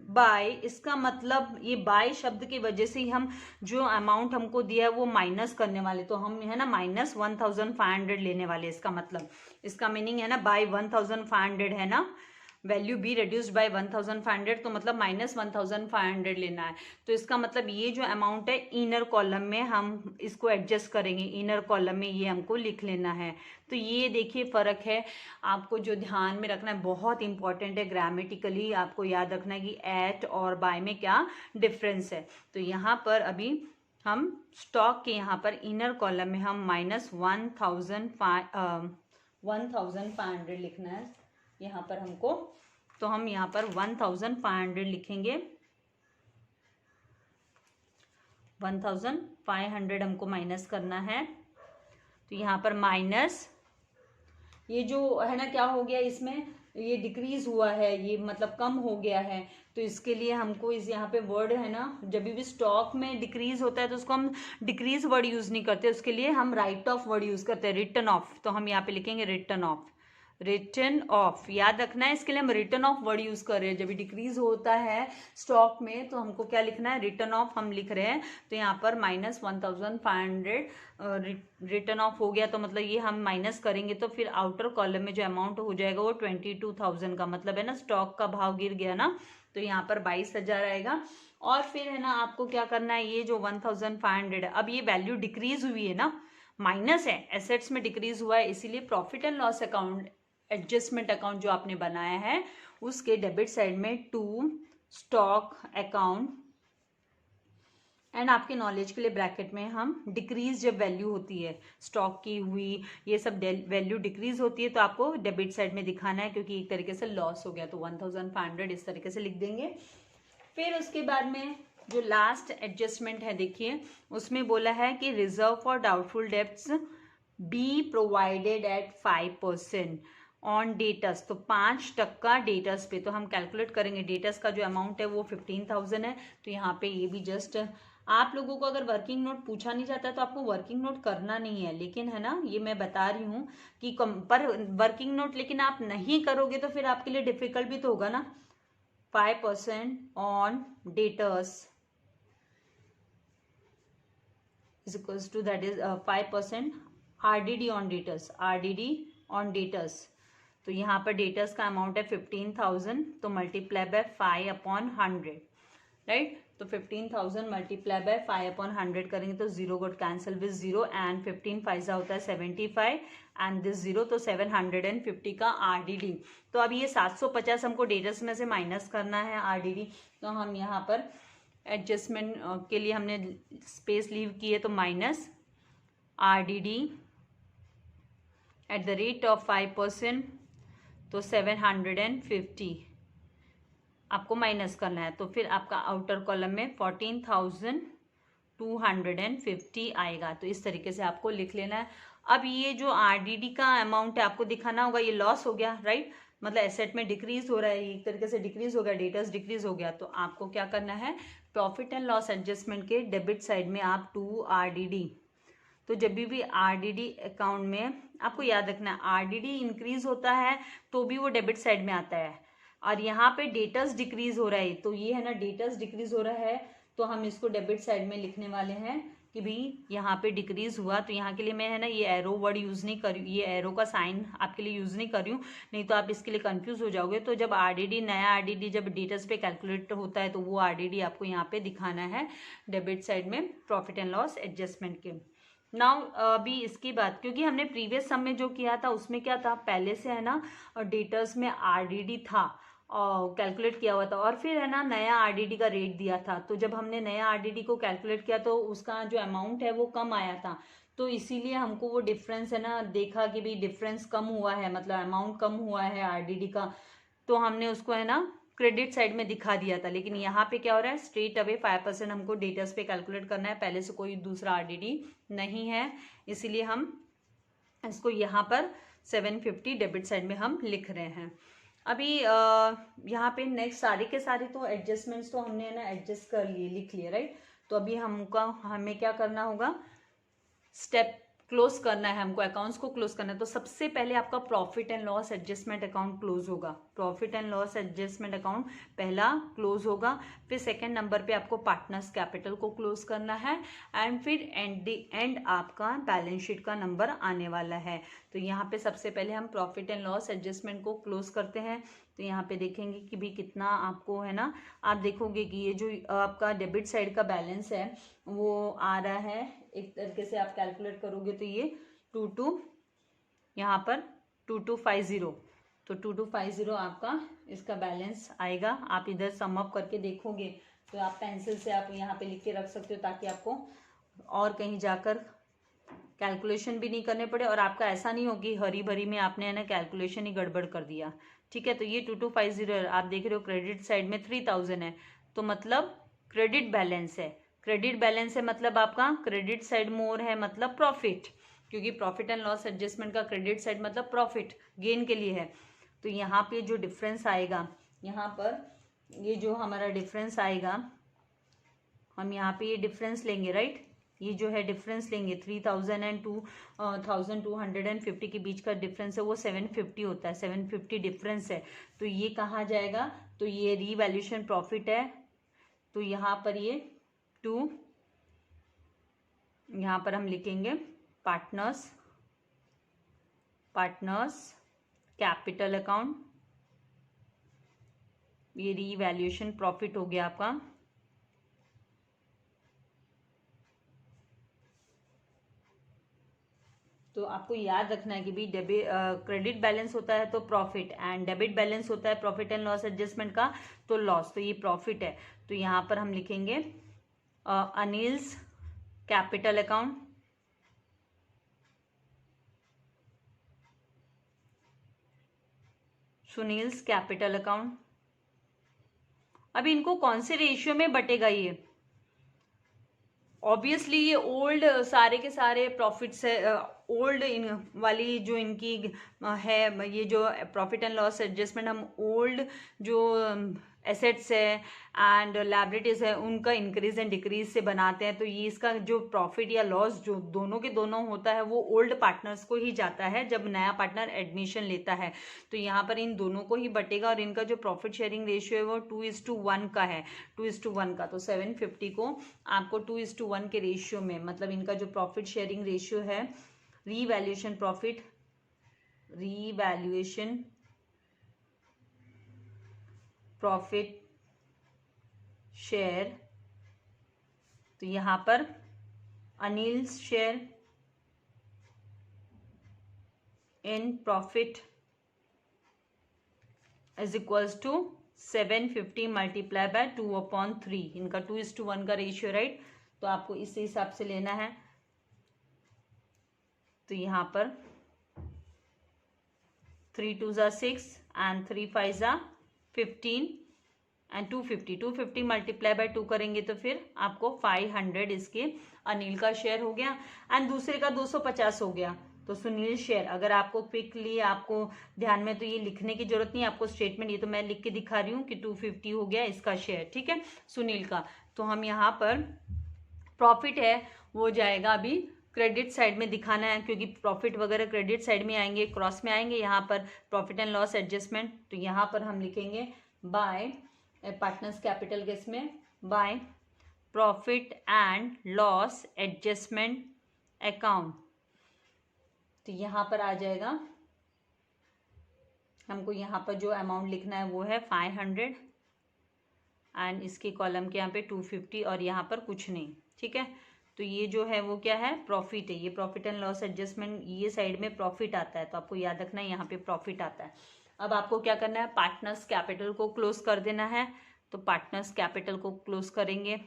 A: बाय, इसका मतलब ये बाय शब्द की वजह से ही हम जो अमाउंट हमको दिया है वो माइनस करने वाले, तो हम है ना माइनस 1500 लेने वाले। इसका मतलब, इसका मीनिंग है ना बाय 1500 है ना, वैल्यू बी रिड्यूस्ड बाय 1500, तो मतलब माइनस 1500 लेना है। तो इसका मतलब ये जो अमाउंट है इनर कॉलम में हम इसको एडजस्ट करेंगे, इनर कॉलम में ये हमको लिख लेना है। तो ये देखिए फर्क है, आपको जो ध्यान में रखना है बहुत इंपॉर्टेंट है, ग्रामेटिकली आपको याद रखना है कि एट और बाय में क्या डिफरेंस है। तो यहाँ पर अभी हम स्टॉक के यहाँ पर इनर कॉलम में हम माइनस 1500 लिखना है यहाँ पर हमको, तो हम यहाँ पर 1500 लिखेंगे, 1500 हमको माइनस करना है। तो यहाँ पर माइनस ये जो है ना क्या हो गया, इसमें ये डिक्रीज हुआ है, ये मतलब कम हो गया है, तो इसके लिए हमको इस यहाँ पे वर्ड है ना, जब भी स्टॉक में डिक्रीज होता है तो उसको हम डिक्रीज वर्ड यूज नहीं करते, उसके लिए हम राइट ऑफ वर्ड यूज करते हैं, रिटर्न ऑफ। तो हम यहाँ पे लिखेंगे रिटर्न ऑफ, रिटर्न ऑफ याद रखना है, इसके लिए हम रिटर्न ऑफ वर्ड यूज कर रहे हैं। जब भी डिक्रीज होता है स्टॉक में तो हमको क्या लिखना है, रिटर्न ऑफ हम लिख रहे हैं। तो यहाँ पर माइनस 1500 रिटर्न ऑफ हो गया, तो मतलब ये हम माइनस करेंगे तो फिर आउटर कॉलम में जो अमाउंट हो जाएगा वो 22,000 का, मतलब है ना स्टॉक का भाव गिर गया ना, तो यहाँ पर 22,000 आएगा। और फिर है ना आपको क्या करना है, ये जो 1500 है, अब ये वैल्यू डिक्रीज हुई है ना, माइनस है, एसेट्स में डिक्रीज हुआ है, इसीलिए profit and loss account adjustment account जो आपने बनाया है उसके डेबिट साइड में टू स्टॉक अकाउंट, एंड आपके नॉलेज के लिए ब्रैकेट में हम डिक्रीज जब वैल्यू होती है स्टॉक की हुई, ये सब वैल्यू डिक्रीज होती है तो आपको डेबिट साइड में दिखाना है, क्योंकि एक तरीके से लॉस हो गया, तो 1500 इस तरीके से लिख देंगे। फिर उसके बाद में जो लास्ट एडजस्टमेंट है देखिए, उसमें बोला है कि reserve for doubtful debts be provided at 5% on debts, तो 5% डेटस पे, तो हम कैलकुलेट करेंगे डेटस का जो अमाउंट है वो 15,000 है। तो यहाँ पे ये भी जस्ट आप लोगों को अगर वर्किंग नोट पूछा नहीं जाता तो आपको वर्किंग नोट करना नहीं है, लेकिन है ना ये मैं बता रही हूँ कि पर वर्किंग नोट लेकिन आप नहीं करोगे तो फिर आपके लिए डिफिकल्ट भी तो होगा ना। 5% on debts is equals to that is 5% RDD on debtors, RDD on debtors। तो यहाँ पर डेटर्स का अमाउंट है 15,000, तो मल्टीप्लाई बाय 5/100, राइट। तो 15,000 मल्टीप्लाई बाय 5/100 करेंगे तो 0 गोट कैंसिल विद 0, एंड 15 5 होता है 75 एंड दिस 0, तो 750 का RDD। तो अब ये 750 हमको डेटर्स में से माइनस करना है RDD, तो हम यहाँ पर एडजस्टमेंट के लिए हमने स्पेस लीव की है, तो minus RDD at the rate of 5%, तो 750 आपको माइनस करना है। तो फिर आपका आउटर कॉलम में 14,250 आएगा, तो इस तरीके से आपको लिख लेना है। अब ये जो RDD का अमाउंट है आपको दिखाना होगा, ये लॉस हो गया, राइट, मतलब एसेट में डिक्रीज हो रहा है, एक तरीके से डिक्रीज हो गया, डेटर्स डिक्रीज हो गया, तो आपको क्या करना है, प्रॉफिट एंड लॉस एडजस्टमेंट के डेबिट साइड में आप 2 RDD, तो जब भी RDD अकाउंट में आपको याद रखना है RDD इंक्रीज होता है तो भी वो डेबिट साइड में आता है, और यहाँ पे डेटर्स डिक्रीज हो रहा है, तो ये है ना डेटर्स डिक्रीज हो रहा है, तो हम इसको डेबिट साइड में लिखने वाले हैं कि भाई यहाँ पे डिक्रीज हुआ। तो यहाँ के लिए मैं है ना ये एरो वर्ड यूज नहीं कर रही, ये एरो का साइन आपके लिए यूज नहीं कर रही हूँ, नहीं तो आप इसके लिए कंफ्यूज हो जाओगे। तो जब RDD नया RDD जब डेटर्स पे कैलकुलेट होता है तो वो RDD आपको यहाँ पे दिखाना है डेबिट साइड में प्रॉफिट एंड लॉस एडजस्टमेंट के। नाउ अभी इसकी बात, क्योंकि हमने प्रीवियस सम में जो किया था उसमें क्या था, पहले से है ना डेटर्स में आरडीडी था और कैलकुलेट किया हुआ था, और फिर है ना नया आरडीडी का रेट दिया था। तो जब हमने नया आरडीडी को कैलकुलेट किया तो उसका जो अमाउंट है वो कम आया था, तो इसीलिए हमको वो डिफरेंस है ना देखा कि भाई डिफरेंस कम हुआ है, मतलब अमाउंट कम हुआ है आरडीडी का, तो हमने उसको है ना क्रेडिट साइड में दिखा दिया था। लेकिन यहाँ पे क्या हो रहा है, स्ट्रेट अवे 5% हमको डेटर्स पे कैलकुलेट करना है, पहले से कोई दूसरा आरडीडी नहीं है, इसीलिए हम इसको यहाँ पर 750 डेबिट साइड में हम लिख रहे हैं। अभी यहाँ पे नेक्स्ट सारे के सारे तो एडजस्टमेंट्स तो हमने है ना एडजस्ट कर लिए, लिख लिए, राइट। तो अभी हमें क्या करना होगा, स्टेप क्लोज करना है, हमको अकाउंट्स को क्लोज करना है। तो सबसे पहले आपका profit and loss adjustment account close होगा, profit and loss adjustment account पहला क्लोज होगा। फिर सेकंड नंबर पे आपको पार्टनर्स कैपिटल को क्लोज करना है, एंड फिर एंड आपका बैलेंस शीट का नंबर आने वाला है। तो यहाँ पे सबसे पहले हम प्रॉफिट एंड लॉस एडजस्टमेंट को क्लोज करते हैं। तो यहाँ पे देखेंगे कि भी कितना आपको है ना, आप देखोगे कि ये जो आपका डेबिट साइड का बैलेंस है वो आ रहा है, एक तरीके से आप कैलकुलेट करोगे तो ये 22 यहाँ पर 2250, तो 2250 आपका इसका बैलेंस आएगा। आप इधर सम अप करके देखोगे तो आप पेंसिल से आप यहाँ पे लिख के रख सकते हो, ताकि आपको और कहीं जाकर कैलकुलेशन भी नहीं करने पड़े, और आपका ऐसा नहीं हो कि हरी भरी में आपने है ना कैलकुलेशन ही गड़बड़ कर दिया। ठीक है, तो ये 2250 आप देख रहे हो, क्रेडिट साइड में 3000 है, तो मतलब क्रेडिट बैलेंस है। क्रेडिट बैलेंस है मतलब आपका क्रेडिट साइड मोर है, मतलब प्रॉफिट, क्योंकि प्रॉफिट एंड लॉस एडजस्टमेंट का क्रेडिट साइड मतलब प्रॉफिट गेन के लिए है। तो यहाँ पे जो डिफरेंस आएगा, यहाँ पर ये जो हमारा डिफरेंस आएगा, हम यहाँ पे ये डिफरेंस लेंगे, राइट। ये जो है डिफरेंस लेंगे 3000 एंड 2250 के बीच का डिफरेंस है वो 750 होता है, 750 डिफरेंस है। तो ये कहाँ जाएगा, तो ये रीवैल्यूएशन प्रॉफिट है, तो यहाँ पर ये 2, यहाँ पर हम लिखेंगे पार्टनर्स कैपिटल अकाउंट, ये रीवैल्यूएशन प्रॉफिट हो गया आपका। तो आपको याद रखना है कि भी क्रेडिट बैलेंस होता है तो प्रॉफिट, एंड डेबिट बैलेंस होता है प्रॉफिट एंड लॉस एडजस्टमेंट का तो लॉस, तो ये प्रॉफिट है। तो यहाँ पर हम लिखेंगे Anil's capital account, Sunil's capital account. अब इनको कौन से रेशियो में बटेगा, ये ऑब्वियसली ये ओल्ड सारे के सारे प्रॉफिट्स है, ओल्ड इन वाली जो इनकी है, ये जो प्रॉफिट एंड लॉस एडजस्टमेंट हम ओल्ड जो एसेट्स है एंड लायबिलिटीज है उनका इंक्रीज एंड डिक्रीज से बनाते हैं। तो ये इसका जो प्रॉफिट या लॉस जो दोनों के दोनों होता है वो ओल्ड पार्टनर्स को ही जाता है जब नया पार्टनर एडमिशन लेता है। तो यहाँ पर इन दोनों को ही बटेगा, और इनका जो प्रॉफिट शेयरिंग रेशियो है वो 2:1 का है, 2:1 का। तो 750 को आपको 2:1 के रेशियो में, मतलब इनका जो प्रॉफिट शेयरिंग रेशियो है, रीवैल्यूएशन प्रॉफिट शेयर, तो यहां पर Anil share in profit is equals to 750 multiply by 2/3, इनका 2:1 का रेशियो, राइट। तो आपको इस हिसाब से लेना है। तो यहां पर 3 2 6 एंड 3 5 15 एंड 250 मल्टीप्लाई बाय 2 करेंगे तो फिर आपको 500 इसके अनिल का शेयर हो गया, एंड दूसरे का 250 हो गया। तो सुनील शेयर, अगर आपको क्विकली आपको ध्यान में तो ये लिखने की जरूरत नहीं, आपको स्टेटमेंट ये तो मैं लिख के दिखा रही हूँ कि 250 हो गया इसका शेयर, ठीक है, सुनील का। तो हम यहाँ पर प्रॉफिट है वो जाएगा अभी क्रेडिट साइड में दिखाना है, क्योंकि प्रॉफिट वगैरह क्रेडिट साइड में आएंगे, क्रॉस में आएंगे यहाँ पर प्रॉफिट एंड लॉस एडजस्टमेंट। तो यहाँ पर हम लिखेंगे बाय पार्टनर्स कैपिटल के इसमें by profit and loss adjustment account. तो यहाँ पर आ जाएगा, हमको यहाँ पर जो अमाउंट लिखना है वो है 500 एंड इसके कॉलम के यहाँ पे 250 और यहाँ पर कुछ नहीं, ठीक है। तो ये जो है वो क्या है, प्रॉफिट है। ये प्रॉफिट एंड लॉस एडजस्टमेंट, ये साइड में प्रॉफिट आता है, तो आपको याद रखना है यहाँ पे प्रॉफिट आता है। अब आपको क्या करना है, पार्टनर्स कैपिटल को क्लोज कर देना है। तो पार्टनर्स कैपिटल को क्लोज करेंगे,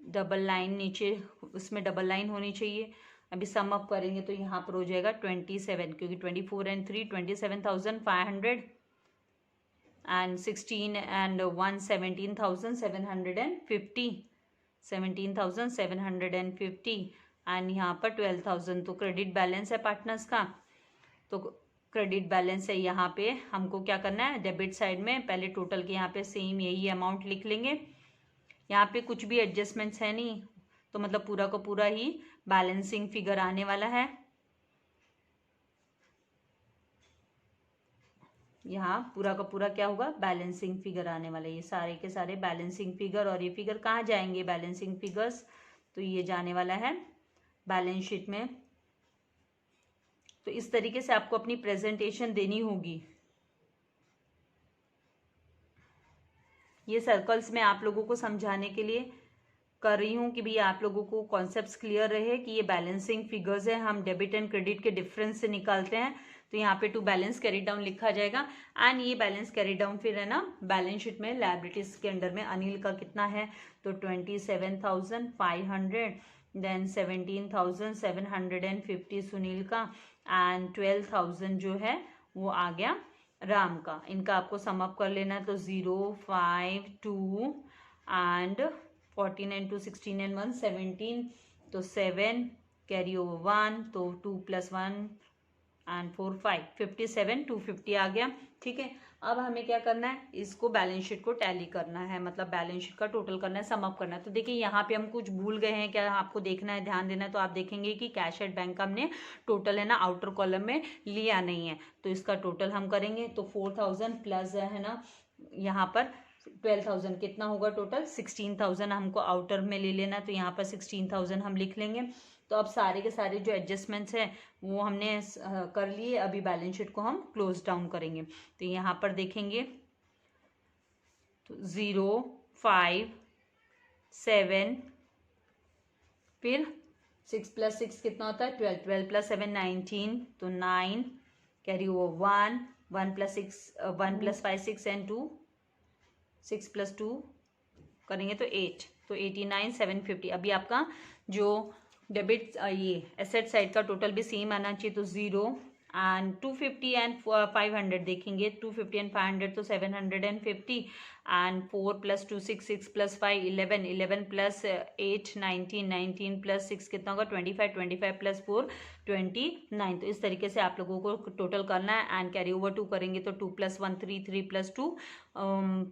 A: डबल लाइन नीचे उसमें डबल लाइन होनी चाहिए। अभी सम अप करेंगे तो यहाँ पर हो जाएगा 27, क्योंकि 24 and 3 27,500 and 16 and 1 17,750 17,750 एंड यहाँ पर 12,000। तो क्रेडिट बैलेंस है पार्टनर्स का, तो क्रेडिट बैलेंस है। यहाँ पे हमको क्या करना है, डेबिट साइड में पहले टोटल के यहाँ पे सेम यही अमाउंट लिख लेंगे। यहाँ पे कुछ भी एडजस्टमेंट्स है नहीं, तो मतलब पूरा का पूरा ही बैलेंसिंग फिगर आने वाला है। यहाँ पूरा का पूरा क्या होगा, बैलेंसिंग फिगर आने वाला है। ये सारे के सारे बैलेंसिंग फिगर, और ये फिगर कहाँ जाएंगे, बैलेंसिंग फिगर्स, तो ये जाने वाला है बैलेंस शीट में। तो इस तरीके से आपको अपनी प्रेजेंटेशन देनी होगी। ये सर्कल्स में आप लोगों को समझाने के लिए कर रही हूँ कि भैया आप लोगों को कॉन्सेप्ट्स क्लियर रहे कि ये बैलेंसिंग फिगर्स है, हम डेबिट एंड क्रेडिट के डिफरेंस से निकालते हैं। तो यहाँ पे टू बैलेंस कैरी डाउन लिखा जाएगा, एंड ये बैलेंस कैरी डाउन फिर है ना बैलेंस शीट में लायबिलिटीज के अंडर में अनिल का कितना है, तो 27,500, देन 17,750 सुनील का, एंड 12,000 जो है वो आ गया राम का। इनका आपको सम अप कर लेना है, तो 0 5 2 एंड 14 and 2 16 and 1 17, तो 7 कैरी ओवर 1, तो 2 + 1 एंड 4 5 57 250 आ गया। ठीक है, अब हमें क्या करना है, इसको बैलेंस शीट को टैली करना है, मतलब बैलेंस शीट का टोटल करना है, सम अप करना है। तो देखिए यहाँ पे हम कुछ भूल गए हैं क्या, आपको देखना है, ध्यान देना है। तो आप देखेंगे कि कैश एट बैंक का हमने टोटल है ना आउटर कॉलम में लिया नहीं है, तो इसका टोटल हम करेंगे। तो 4,000 प्लस है ना यहाँ पर 12,000 कितना होगा टोटल, 16,000 हमको आउटर में ले लेना, तो यहाँ पर 16,000 हम लिख लेंगे। तो अब सारे के सारे जो एडजस्टमेंट्स हैं वो हमने कर लिए। अभी बैलेंस शीट को हम क्लोज डाउन करेंगे। तो यहाँ पर देखेंगे तो 0 5 7, फिर 6 + 6 कितना होता है 12, 12 + 7 19, तो 9 कैरी ओवर 1, 1 + 6 1 + 5 6 and 2 6 + 2 करेंगे तो 8, तो 89,750। अभी आपका जो डेबिट ये एसेट साइड का टोटल भी सेम आना चाहिए, तो 0 एंड 250 एंड 500 देखेंगे, 250 एंड 500 तो 750, एंड 4 + 2 6, 6 + 5 11, 11 + 8 19, 19 + 6 कितना होगा 25, 25 + 4 29। तो इस तरीके से आप लोगों को टोटल करना है, एंड कैरी ओवर 2 करेंगे तो 2 + 1 3, 3 + 2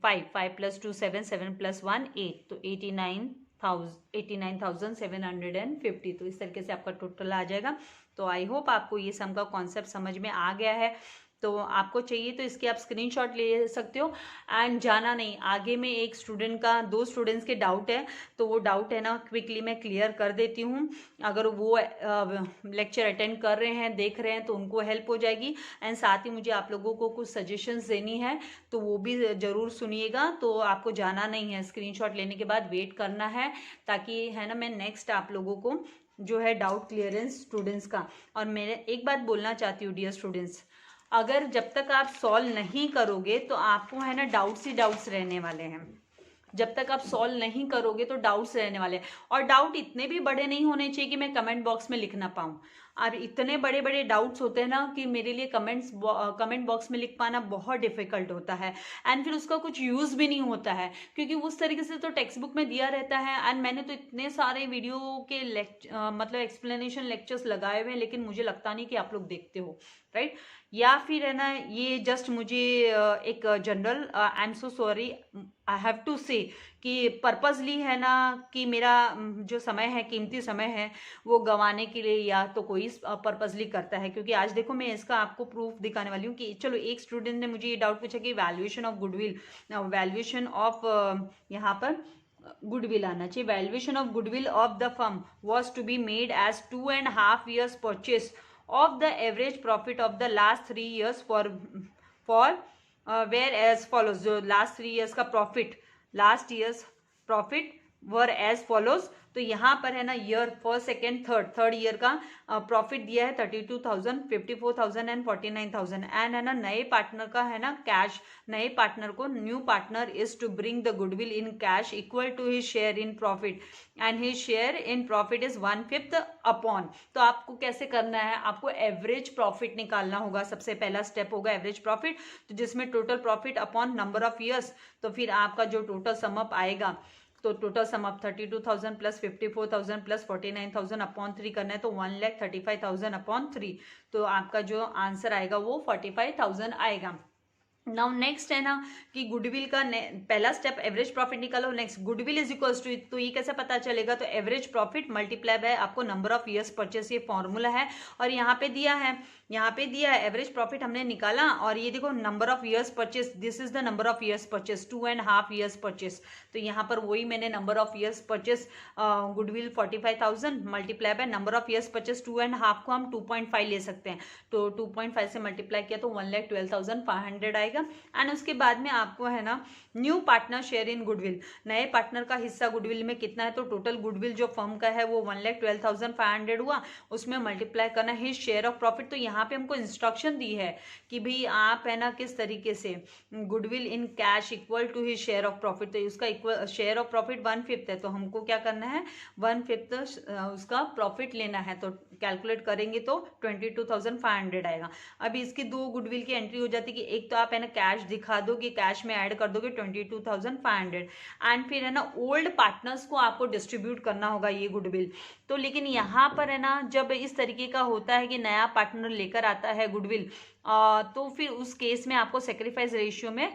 A: 5, 5 + 2 7, 7 + 1 8, तो 89,750। तो इस तरीके से आपका टोटल आ जाएगा। तो आई होप आपको ये सम का कॉन्सेप्ट समझ में आ गया है। तो आपको चाहिए तो इसके आप स्क्रीनशॉट ले सकते हो, एंड जाना नहीं। आगे में एक स्टूडेंट का 2 स्टूडेंट्स के डाउट है, तो वो डाउट है ना क्विकली मैं क्लियर कर देती हूँ। अगर वो लेक्चर अटेंड कर रहे हैं, देख रहे हैं, तो उनको हेल्प हो जाएगी। एंड साथ ही मुझे आप लोगों को कुछ सजेशंस देनी है, तो वो भी ज़रूर सुनिएगा। तो आपको जाना नहीं है, स्क्रीनशॉट लेने के बाद वेट करना है, ताकि है ना मैं नेक्स्ट आप लोगों को जो है डाउट क्लियरेंस स्टूडेंट्स का। और मैं एक बात बोलना चाहती हूँ डियर स्टूडेंट्स, अगर जब तक आप सॉल्व नहीं करोगे तो आपको है ना डाउट्स ही डाउट्स रहने वाले हैं। जब तक आप सॉल्व नहीं करोगे तो डाउट्स रहने वाले हैं, और डाउट इतने भी बड़े नहीं होने चाहिए कि मैं कमेंट बॉक्स में लिख ना पाऊँ। और इतने बड़े बड़े डाउट्स होते हैं ना कि मेरे लिए कमेंट बॉक्स में लिख पाना बहुत डिफिकल्ट होता है, एंड फिर उसका कुछ यूज़ भी नहीं होता है, क्योंकि उस तरीके से तो टेक्स्ट बुक में दिया रहता है। एंड मैंने तो इतने सारे वीडियो के मतलब एक्सप्लेनेशन लेक्चर्स लगाए हुए हैं, लेकिन मुझे लगता नहीं कि आप लोग देखते हो, राइट। या फिर है ना ये जस्ट मुझे एक general I am so sorry I have to say कि पर्पसली है ना कि मेरा जो समय है, कीमती समय है, वो गंवाने के लिए या तो कोई पर्पसली करता है। क्योंकि आज देखो मैं इसका आपको प्रूफ दिखाने वाली हूँ कि चलो एक स्टूडेंट ने मुझे ये डाउट पूछा कि valuation of goodwill, valuation of यहाँ पर गुडविल आना चाहिए। Valuation of goodwill of the firm was to be made as 2.5 years purchase of the average profit of the last 3 years for where as follows। जो last 3 years का profit, last year's profit were as follows। तो तो यहाँ पर है ना year first second third year का profit दिया है 32,000, 54,000 एंड 49,000। एंड है ना नए पार्टनर का है ना कैश, नए पार्टनर को new partner is to bring the goodwill in cash equal to his share in profit and his share in profit is 1/5 upon. तो आपको कैसे करना है, आपको एवरेज प्रॉफिट निकालना होगा। सबसे पहला स्टेप होगा एवरेज प्रॉफिट, तो जिसमें total profit upon number of years, तो फिर आपका जो टोटल सम अप आएगा, तो total sum up 32,000 plus 54,000 plus 49,000 upon 3 करना है, तो 1,35,000 अपॉन 3, तो आपका जो आंसर आएगा वो 45,000 आएगा। नाउ नेक्स्ट है ना कि गुडविल का पहला स्टेप एवरेज प्रॉफिट निकालो। Next goodwill is equals to, तो ये कैसे पता चलेगा, तो एवरेज प्रॉफिट मल्टीप्लाई बाय आपको नंबर ऑफ ईयर्स परचेस, ये फॉर्मूला है। और यहाँ पे दिया है एवरेज प्रॉफिट हमने निकाला, और ये देखो number of years purchase, this is the number of years purchase 2.5 years purchase. तो यहाँ पर वही मैंने number of years purchase goodwill 45,000 multiply by number of years purchase 2.5 को हम 2.5 ले सकते हैं, तो 2.5 से मल्टीप्लाई किया तो 1,12,500 आएगा। एंड उसके बाद में आपको है ना new partner share in goodwill, नए पार्टनर का हिस्सा गुडविल में कितना है, तो टोटल गुडविल जो फर्म का है वो 1,12,500 हुआ, उसमें मल्टीप्लाई करना है शेयर ऑफ प्रॉफिट। तो यहाँ पे हमको इंस्ट्रक्शन दी है कि भाई आप है ना किस तरीके से goodwill in cash equal to his share of profit, तो उसका इक्वल शेयर ऑफ प्रॉफिट 1/5 है, तो हमको क्या करना है 1/5 उसका प्रॉफिट लेना है। तो कैलकुलेट करेंगे तो 22,500 आएगा। अभी इसकी दो गुडविल की एंट्री हो जाती है कि एक तो आप है ना कैश दिखा दो कि कैश में ऐड कर दोगे 22,500, एंड फिर है ना ओल्ड पार्टनर्स को आपको डिस्ट्रीब्यूट करना होगा ये गुडविल। तो लेकिन यहाँ पर है ना जब इस तरीके का होता है कि नया पार्टनर लेकर आता है गुडविल, तो फिर उस केस में आपको सेक्रीफाइस रेशियो में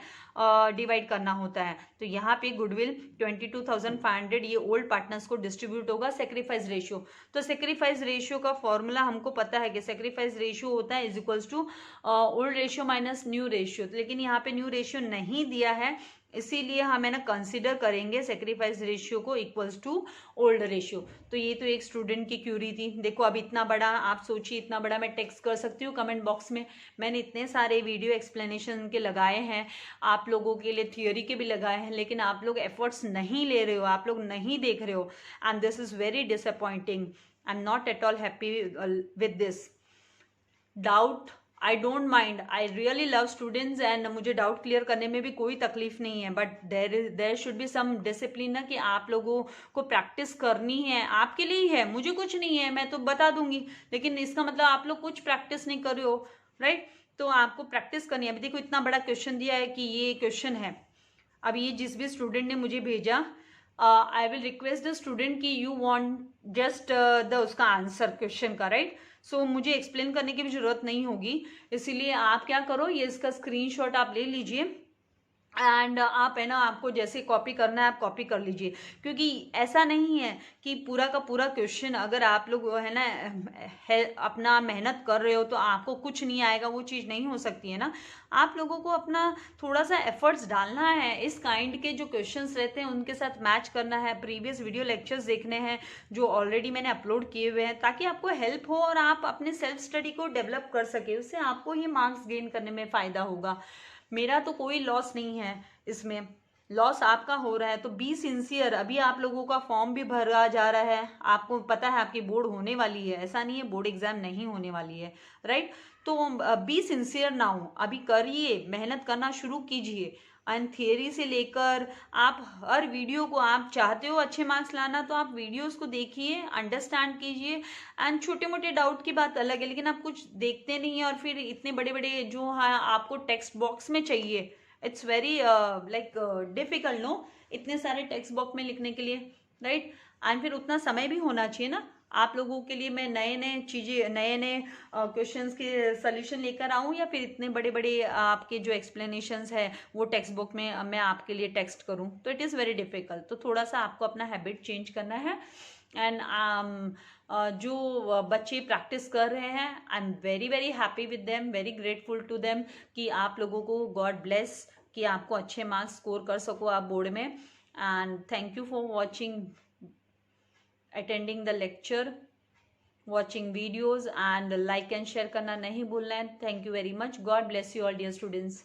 A: डिवाइड करना होता है। तो यहाँ पे गुडविल 22,500 ये ओल्ड पार्टनर्स को डिस्ट्रीब्यूट होगा सेक्रीफाइस रेशियो। तो सेक्रीफाइस रेशियो का फॉर्मूला हमको पता है कि सेक्रीफाइस रेशियो होता है is equals to old ratio minus new ratio, लेकिन यहाँ पे न्यू रेशियो नहीं दिया है, इसीलिए हम है ना कंसिडर करेंगे सेक्रीफाइस रेशियो को इक्वल्स टू ओल्ड रेशियो। तो ये तो एक स्टूडेंट की क्यूरी थी। देखो अब इतना बड़ा आप सोचिए, इतना बड़ा मैं टेक्स्ट कर सकती हूँ कमेंट बॉक्स में, मैंने इतने सारे वीडियो एक्सप्लेनेशन के लगाए हैं, आप लोगों के लिए थियोरी के भी लगाए हैं, लेकिन आप लोग एफर्ट्स नहीं ले रहे हो, आप लोग नहीं देख रहे हो, and this is very disappointing. I am not at all happy with this. Doubt I don't mind, I really love students, and मुझे डाउट क्लियर करने में भी कोई तकलीफ नहीं है, but there should be some discipline ना, कि आप लोगों को प्रैक्टिस करनी है, आपके लिए ही है, मुझे कुछ नहीं है, मैं तो बता दूंगी, लेकिन इसका मतलब आप लोग कुछ प्रैक्टिस नहीं कर रहे हो, राइट? तो आपको प्रैक्टिस करनी है। अभी देखो इतना बड़ा क्वेश्चन दिया है कि ये क्वेश्चन है, अब ये जिस भी स्टूडेंट ने मुझे भेजा, I will request the student कि यू वांट जस्ट द उसका आंसर क्वेश्चन का, राइट? सो मुझे एक्सप्लेन करने की भी जरूरत नहीं होगी, इसीलिए आप क्या करो, ये इसका स्क्रीनशॉट आप ले लीजिए, एंड आप है ना आपको जैसे कॉपी करना है आप कॉपी कर लीजिए, क्योंकि ऐसा नहीं है कि पूरा का पूरा क्वेश्चन अगर आप लोग है ना अपना मेहनत कर रहे हो तो आपको कुछ नहीं आएगा, वो चीज़ नहीं हो सकती है ना। आप लोगों को अपना थोड़ा सा एफर्ट्स डालना है, इस काइंड के जो क्वेश्चंस रहते हैं उनके साथ मैच करना है, प्रीवियस वीडियो लेक्चर्स देखने हैं जो ऑलरेडी मैंने अपलोड किए हुए हैं, ताकि आपको हेल्प हो और आप अपने सेल्फ स्टडी को डेवलप कर सके, उससे आपको ही मार्क्स गेन करने में फ़ायदा होगा। मेरा तो कोई लॉस नहीं है इसमें, लॉस आपका हो रहा है, तो बी सिंसियर। अभी आप लोगों का फॉर्म भी भरा जा रहा है, आपको पता है आपकी बोर्ड होने वाली है, ऐसा नहीं है बोर्ड एग्जाम नहीं होने वाली है, राइट? तो बी सिंसियर ना हो, अभी करिए, मेहनत करना शुरू कीजिए, एंड थियरी से लेकर आप हर वीडियो को, आप चाहते हो अच्छे मार्क्स लाना तो आप वीडियोस को देखिए, अंडरस्टैंड कीजिए, एंड छोटे मोटे डाउट की बात अलग है, लेकिन आप कुछ देखते नहीं हैं और फिर इतने बड़े बड़े जो है आपको टेक्स्ट बॉक्स में चाहिए, it's very like difficult no, इतने सारे टेक्स्ट बॉक्स में लिखने के लिए, राइट? एंड फिर उतना समय भी होना चाहिए ना आप लोगों के लिए, मैं नए नए चीज़ें, नए नए क्वेश्चंस के सॉल्यूशन लेकर आऊँ, या फिर इतने बड़े बड़े आपके जो एक्सप्लेनेशंस है वो टेक्स्ट बुक में मैं आपके लिए टेक्स्ट करूँ, तो इट इज़ वेरी डिफिकल्ट। तो थोड़ा सा आपको अपना हैबिट चेंज करना है, एंड जो बच्चे प्रैक्टिस कर रहे हैं, I am very very happy with them, very grateful to them, कि आप लोगों को गॉड ब्लेस, कि आपको अच्छे मार्क्स स्कोर कर सको आप बोर्ड में, and thank you for watching, attending the lecture, watching videos, and like and share करना नहीं भूलना है। Thank you very much. God bless you all dear students.